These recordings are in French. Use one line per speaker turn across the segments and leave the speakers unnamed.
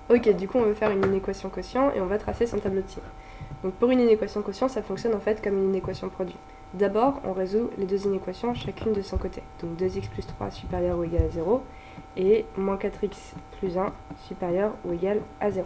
Ok, du coup on veut faire une inéquation quotient et on va tracer son tableau de signes. Donc pour une inéquation quotient, ça fonctionne en fait comme une inéquation produit. D'abord, on résout les deux inéquations chacune de son côté. Donc 2x plus 3 supérieur ou égal à 0 et moins 4x plus 1 supérieur ou égal à 0.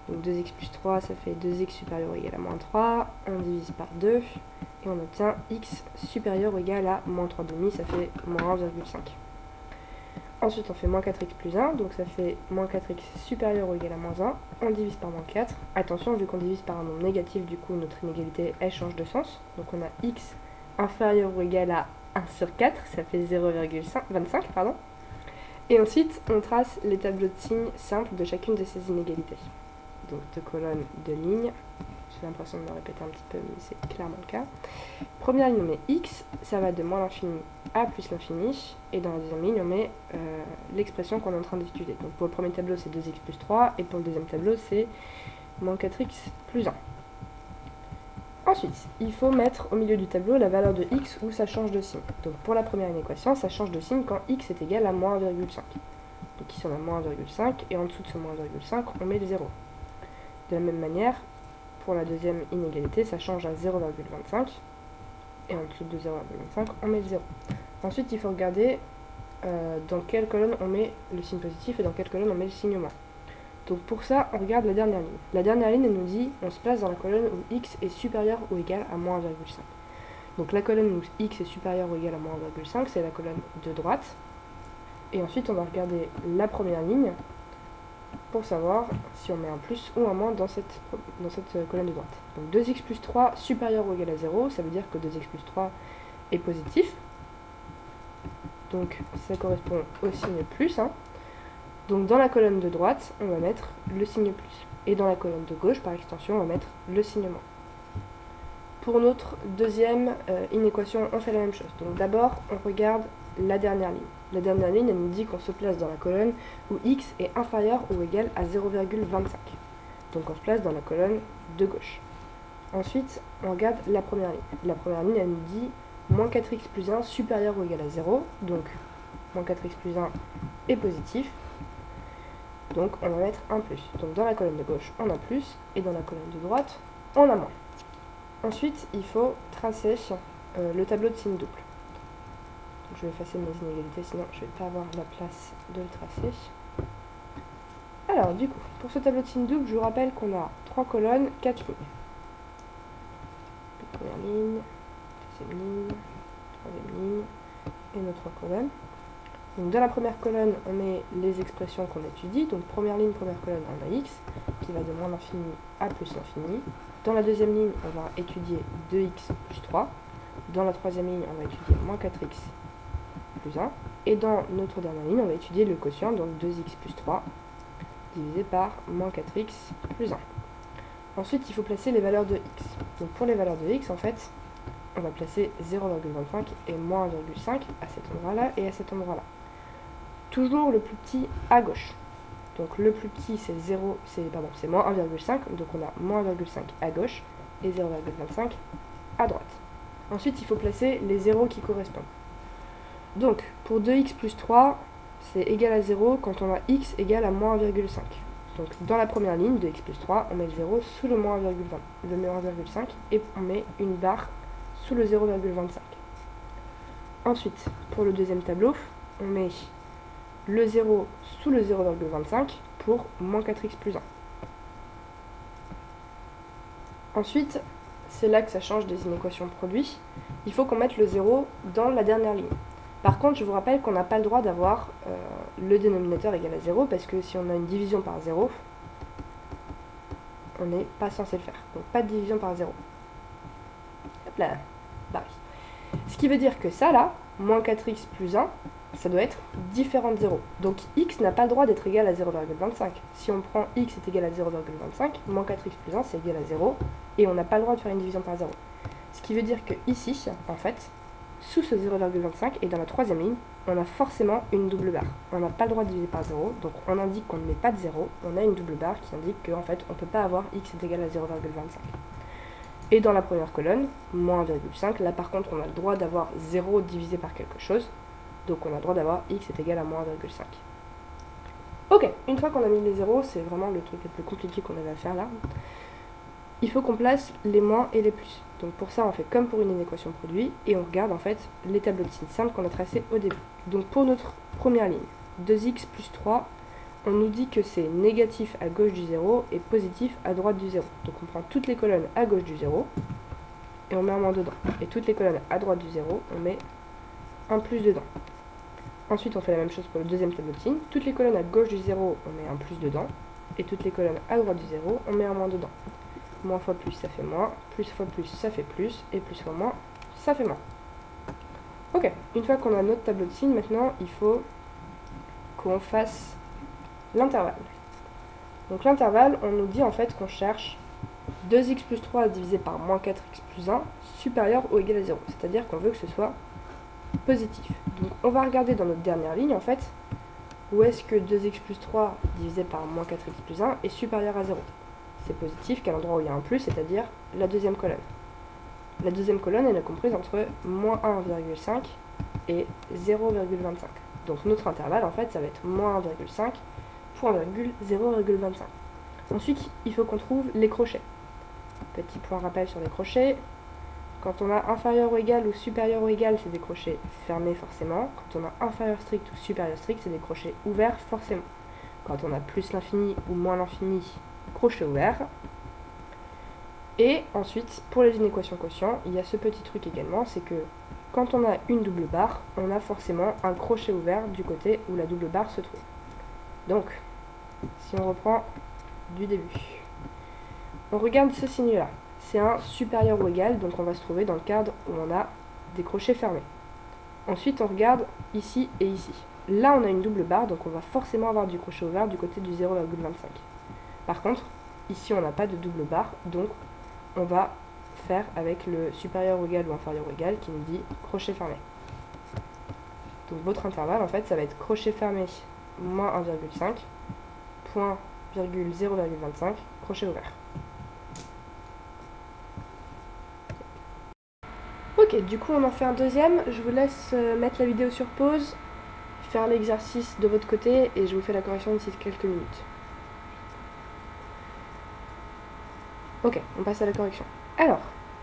Donc 2x plus 3, ça fait 2x supérieur ou égal à moins 3, on divise par 2 et on obtient x supérieur ou égal à moins 3,5, ça fait moins 1,5. Ensuite, on fait moins 4x plus 1, donc ça fait moins 4x supérieur ou égal à moins 1. On divise par moins 4. Attention, vu qu'on divise par un nombre négatif, du coup, notre inégalité, elle change de sens. Donc on a x inférieur ou égal à 1 sur 4, ça fait 0,25, pardon. Et ensuite, on trace les tableaux de signes simples de chacune de ces inégalités. Donc deux colonnes, deux lignes. J'ai l'impression de me répéter un petit peu, mais c'est clairement le cas. Première ligne, on met x, ça va de moins l'infini à plus l'infini. Et dans la deuxième ligne, on met l'expression qu'on est en train d'étudier. Donc pour le premier tableau, c'est 2x plus 3. Et pour le deuxième tableau, c'est moins 4x plus 1. Ensuite, il faut mettre au milieu du tableau la valeur de x où ça change de signe. Donc pour la première inéquation, ça change de signe quand x est égal à moins 1,5. Donc ici, on a moins 1,5. Et en dessous de ce moins 1,5, on met le 0. De la même manière, pour la deuxième inégalité, ça change à 0,25. Et en dessous de 0,25, on met le 0. Ensuite, il faut regarder dans quelle colonne on met le signe positif et dans quelle colonne on met le signe moins. Donc pour ça, on regarde la dernière ligne. La dernière ligne, elle nous dit, on se place dans la colonne où x est supérieur ou égal à moins 1,5. Donc la colonne où x est supérieur ou égal à moins 1,5, c'est la colonne de droite. Et ensuite, on va regarder la première ligne pour savoir si on met un plus ou un moins dans cette colonne de droite. Donc 2x plus 3 supérieur ou égal à 0, ça veut dire que 2x plus 3 est positif. Donc ça correspond au signe plus. Donc dans la colonne de droite, on va mettre le signe plus. Et dans la colonne de gauche, par extension, on va mettre le signe moins. Pour notre deuxième inéquation, on fait la même chose. Donc d'abord, on regarde la dernière ligne. La dernière ligne, elle nous dit qu'on se place dans la colonne où x est inférieur ou égal à 0,25. Donc on se place dans la colonne de gauche. Ensuite, on regarde la première ligne. La première ligne, elle nous dit moins 4x plus 1 supérieur ou égal à 0. Donc moins 4x plus 1 est positif. Donc on va mettre un plus. Donc dans la colonne de gauche, on a plus. Et dans la colonne de droite, on a moins. Ensuite, il faut tracer le tableau de signe double. Donc, je vais effacer mes inégalités, sinon je ne vais pas avoir la place de le tracer. Alors du coup, pour ce tableau de signe double, je vous rappelle qu'on a 3 colonnes, 4 lignes. Première ligne, deuxième ligne, troisième ligne, et nos 3 colonnes. Donc dans la première colonne, on met les expressions qu'on étudie. Donc première ligne, première colonne, on a x, qui va de moins l'infini à plus l'infini. Dans la deuxième ligne, on va étudier 2x plus 3. Dans la troisième ligne, on va étudier moins 4x plus 1. Et dans notre dernière ligne, on va étudier le quotient, donc 2x plus 3, divisé par moins 4x plus 1. Ensuite, il faut placer les valeurs de x. Donc pour les valeurs de x, en fait, on va placer 0,25 et moins 1,5 à cet endroit-là et à cet endroit-là. Toujours le plus petit à gauche. Donc le plus petit c'est moins 1,5, donc on a moins 1,5 à gauche et 0,25 à droite. Ensuite il faut placer les zéros qui correspondent. Donc pour 2x plus 3, c'est égal à 0 quand on a x égal à moins 1,5. Donc dans la première ligne, 2x plus 3, on met le 0 sous le moins 1,5 et on met une barre sous le 0,25. Ensuite, pour le deuxième tableau, on met le 0 sous le 0,25 pour moins 4x plus 1. Ensuite, c'est là que ça change des inéquations produits. Il faut qu'on mette le 0 dans la dernière ligne. Par contre, je vous rappelle qu'on n'a pas le droit d'avoir le dénominateur égal à 0 parce que si on a une division par 0, on n'est pas censé le faire. Donc pas de division par 0. Hop là, bah oui. Ce qui veut dire que ça là, moins 4x plus 1, ça doit être différent de 0. Donc x n'a pas le droit d'être égal à 0,25. Si on prend x est égal à 0,25, moins 4x plus 1 c'est égal à 0, et on n'a pas le droit de faire une division par 0. Ce qui veut dire que ici, en fait, sous ce 0,25 et dans la troisième ligne, on a forcément une double barre. On n'a pas le droit de diviser par 0, donc on indique qu'on ne met pas de 0, on a une double barre qui indique qu'en fait on ne peut pas avoir x est égal à 0,25. Et dans la première colonne, moins 1,5, là par contre on a le droit d'avoir 0 divisé par quelque chose, donc on a le droit d'avoir x est égal à moins 1,5. Ok, une fois qu'on a mis les zéros, c'est vraiment le truc le plus compliqué qu'on avait à faire là. Il faut qu'on place les moins et les plus. Donc pour ça, on fait comme pour une inéquation produit et on regarde en fait les tableaux de signes simples qu'on a tracés au début. Donc pour notre première ligne, 2x plus 3, on nous dit que c'est négatif à gauche du 0 et positif à droite du 0. Donc on prend toutes les colonnes à gauche du 0 et on met un moins dedans. Et toutes les colonnes à droite du 0, on met un plus dedans. Ensuite, on fait la même chose pour le deuxième tableau de signes. Toutes les colonnes à gauche du 0, on met un plus dedans. Et toutes les colonnes à droite du 0, on met un moins dedans. Moins fois plus, ça fait moins. Plus fois plus, ça fait plus. Et plus fois moins, ça fait moins. Ok, une fois qu'on a notre tableau de signes, maintenant, il faut qu'on fasse l'intervalle. Donc l'intervalle, on nous dit en fait qu'on cherche 2x plus 3 divisé par moins 4x plus 1 supérieur ou égal à 0. C'est-à-dire qu'on veut que ce soit positif. Donc on va regarder dans notre dernière ligne en fait où est-ce que 2x plus 3 divisé par moins 4x plus 1 est supérieur à 0. C'est positif qu'à l'endroit où il y a un plus, c'est-à-dire la deuxième colonne. La deuxième colonne, elle est comprise entre moins 1,5 et 0,25. Donc notre intervalle, en fait, ça va être moins 1,5 pour 0,25. Ensuite, il faut qu'on trouve les crochets. Petit point rappel sur les crochets. Quand on a inférieur ou égal ou supérieur ou égal, c'est des crochets fermés forcément. Quand on a inférieur strict ou supérieur strict, c'est des crochets ouverts forcément. Quand on a plus l'infini ou moins l'infini, crochet ouvert. Et ensuite, pour les inéquations quotient, il y a ce petit truc également, c'est que quand on a une double barre, on a forcément un crochet ouvert du côté où la double barre se trouve. Donc, si on reprend du début, on regarde ce signe-là. C'est un supérieur ou égal, donc on va se trouver dans le cadre où on a des crochets fermés. Ensuite, on regarde ici et ici. Là, on a une double barre, donc on va forcément avoir du crochet ouvert du côté du 0,25. Par contre, ici, on n'a pas de double barre, donc on va faire avec le supérieur ou égal ou inférieur ou égal qui nous dit crochet fermé. Donc votre intervalle, en fait, ça va être crochet fermé moins 1,5, point 0,25, crochet ouvert. Ok, du coup on en fait un deuxième. Je vous laisse mettre la vidéo sur pause, faire l'exercice de votre côté et je vous fais la correction d'ici quelques minutes. Ok, on passe à la correction. Alors,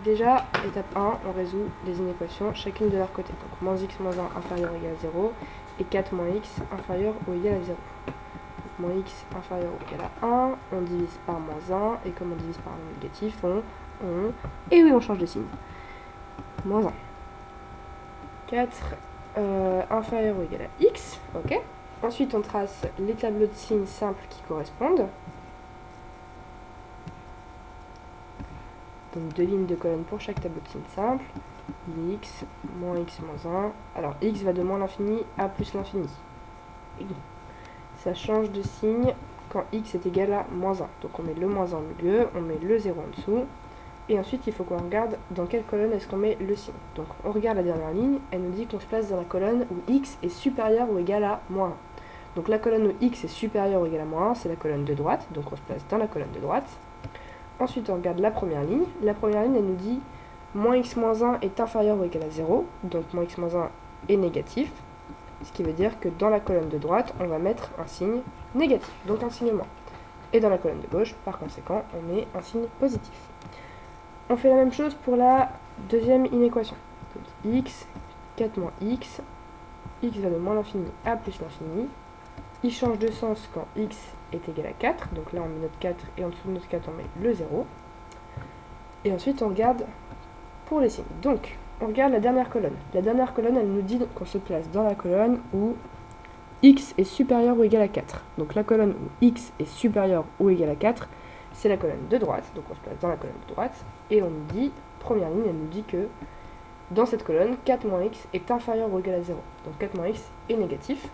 déjà, étape 1, on résout les inéquations chacune de leur côté. Donc moins x moins 1 inférieur ou égal à 0 et 4 moins x inférieur ou égal à 0. Donc moins x inférieur ou égal à 1, on divise par moins 1 et comme on divise par un négatif, et oui, on change de signe. Moins 1. 4 inférieur ou égal à x, ok. Ensuite, on trace les tableaux de signes simples qui correspondent. Donc deux lignes de colonnes pour chaque tableau de signes simple. X, moins x moins 1. Alors x va de moins l'infini à plus l'infini. Ça change de signe quand x est égal à moins 1. Donc on met le moins 1 au milieu, on met le 0 en dessous. Et ensuite, il faut qu'on regarde dans quelle colonne est-ce qu'on met le signe. Donc on regarde la dernière ligne, elle nous dit qu'on se place dans la colonne où x est supérieur ou égal à moins 1. Donc la colonne où x est supérieur ou égal à moins 1, c'est la colonne de droite, donc on se place dans la colonne de droite. Ensuite, on regarde la première ligne. La première ligne, elle nous dit moins x moins 1 est inférieur ou égal à 0, donc moins x moins 1 est négatif, ce qui veut dire que dans la colonne de droite, on va mettre un signe négatif, donc un signe moins. Et dans la colonne de gauche, par conséquent, on met un signe positif. On fait la même chose pour la deuxième inéquation. Donc x, 4 moins x va de moins l'infini à plus l'infini. Il change de sens quand x est égal à 4, donc là on met notre 4 et en dessous de notre 4 on met le 0. Et ensuite on regarde pour les signes. Donc on regarde la dernière colonne. La dernière colonne elle nous dit qu'on se place dans la colonne où x est supérieur ou égal à 4. Donc la colonne où x est supérieur ou égal à 4, c'est la colonne de droite, donc on se place dans la colonne de droite, et on nous dit, première ligne, elle nous dit que dans cette colonne, 4 moins x est inférieur ou égal à 0. Donc 4 moins x est négatif,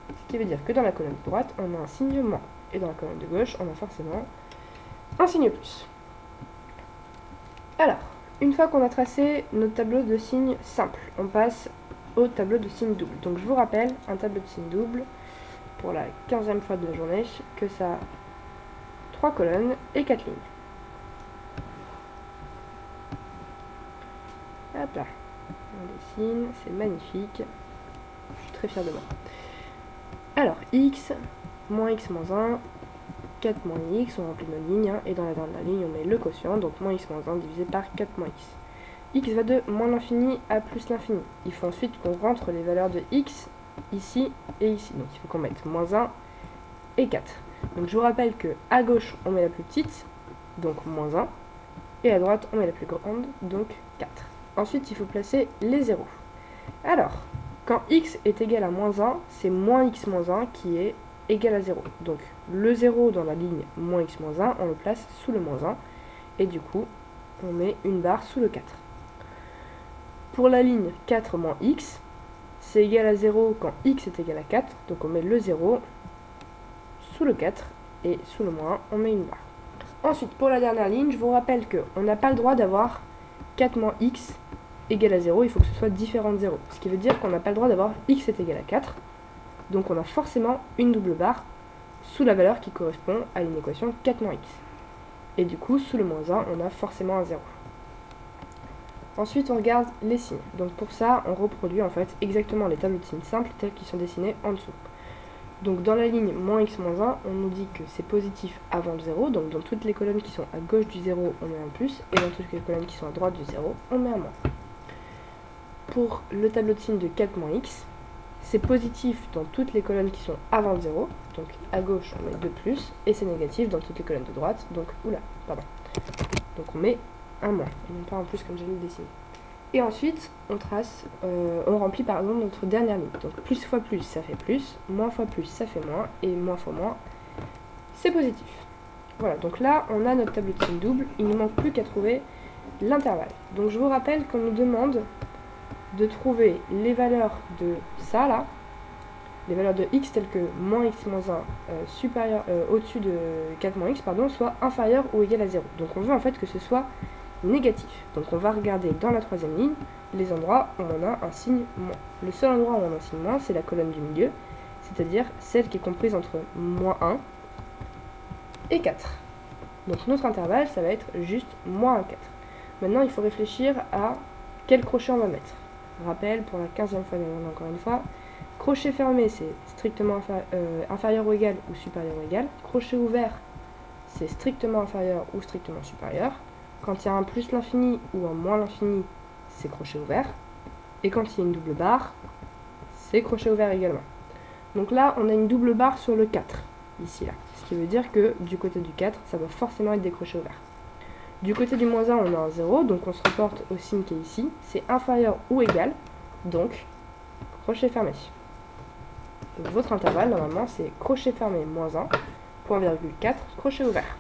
ce qui veut dire que dans la colonne de droite, on a un signe moins, et dans la colonne de gauche, on a forcément un signe plus. Alors, une fois qu'on a tracé notre tableau de signes simples, on passe au tableau de signes doubles. Donc je vous rappelle, un tableau de signes doubles, pour la 15e fois de la journée, que ça a 3 colonnes et 4 lignes. Hop là, on dessine, c'est magnifique. Je suis très fière de moi. Alors, x, moins x moins 1, 4 moins x, on remplit nos lignes, hein, et dans la dernière ligne, on met le quotient, donc moins x moins 1 divisé par 4 moins x. X va de moins l'infini à plus l'infini. Il faut ensuite qu'on rentre les valeurs de x ici et ici. Donc il faut qu'on mette moins 1 et 4. Donc je vous rappelle que à gauche, on met la plus petite, donc moins 1, et à droite, on met la plus grande, donc 4. Ensuite, il faut placer les zéros. Alors, quand x est égal à moins 1, c'est moins x moins 1 qui est égal à 0. Donc le 0 dans la ligne moins x moins 1, on le place sous le moins 1, et du coup, on met une barre sous le 4. Pour la ligne 4 moins x, c'est égal à 0 quand x est égal à 4, donc on met le 0 sous le 4, et sous le moins 1, on met une barre. Ensuite, pour la dernière ligne, je vous rappelle qu'on n'a pas le droit d'avoir 4 moins x égale à 0, il faut que ce soit différent de 0. Ce qui veut dire qu'on n'a pas le droit d'avoir x est égal à 4, donc on a forcément une double barre sous la valeur qui correspond à une équation 4 moins x. Et du coup, sous le moins 1, on a forcément un 0. Ensuite, on regarde les signes. Donc pour ça, on reproduit en fait exactement les tableaux de signes simples tels qu'ils sont dessinés en dessous. Donc dans la ligne moins x moins 1, on nous dit que c'est positif avant le 0. Donc dans toutes les colonnes qui sont à gauche du 0, on met un plus. Et dans toutes les colonnes qui sont à droite du 0, on met un moins. Pour le tableau de signes de 4 moins x, c'est positif dans toutes les colonnes qui sont avant le 0. Donc à gauche, on met 2 plus. Et c'est négatif dans toutes les colonnes de droite. Donc, Donc on met un moins, et non pas un plus comme j'ai dessiné. Et ensuite, on remplit par exemple notre dernière ligne. Donc plus fois plus, ça fait plus, moins fois plus, ça fait moins, et moins fois moins, c'est positif. Voilà, donc là, on a notre tableau de signes double, il ne nous manque plus qu'à trouver l'intervalle. Donc je vous rappelle qu'on nous demande de trouver les valeurs de ça, là, les valeurs de x telles que moins x moins 1 au-dessus de 4 moins x, soit inférieur ou égal à 0. Donc on veut en fait que ce soit négatif. Donc on va regarder dans la troisième ligne les endroits où on a un signe moins. Le seul endroit où on a un signe moins, c'est la colonne du milieu, c'est-à-dire celle qui est comprise entre moins 1 et 4. Donc notre intervalle, ça va être juste moins 1, 4. Maintenant, il faut réfléchir à quel crochet on va mettre. Rappel, pour la 15e fois, encore une fois, crochet fermé, c'est strictement inférieur ou égal ou supérieur ou égal. Crochet ouvert, c'est strictement inférieur ou strictement supérieur. Quand il y a un plus l'infini ou un moins l'infini, c'est crochet ouvert. Et quand il y a une double barre, c'est crochet ouvert également. Donc là, on a une double barre sur le 4, ici, là. Ce qui veut dire que du côté du 4, ça doit forcément être des crochets ouverts. Du côté du moins 1, on a un 0, donc on se reporte au signe qui est ici. C'est inférieur ou égal, donc crochet fermé. Donc votre intervalle, normalement, c'est crochet fermé moins 1, point virgule 4, crochet ouvert.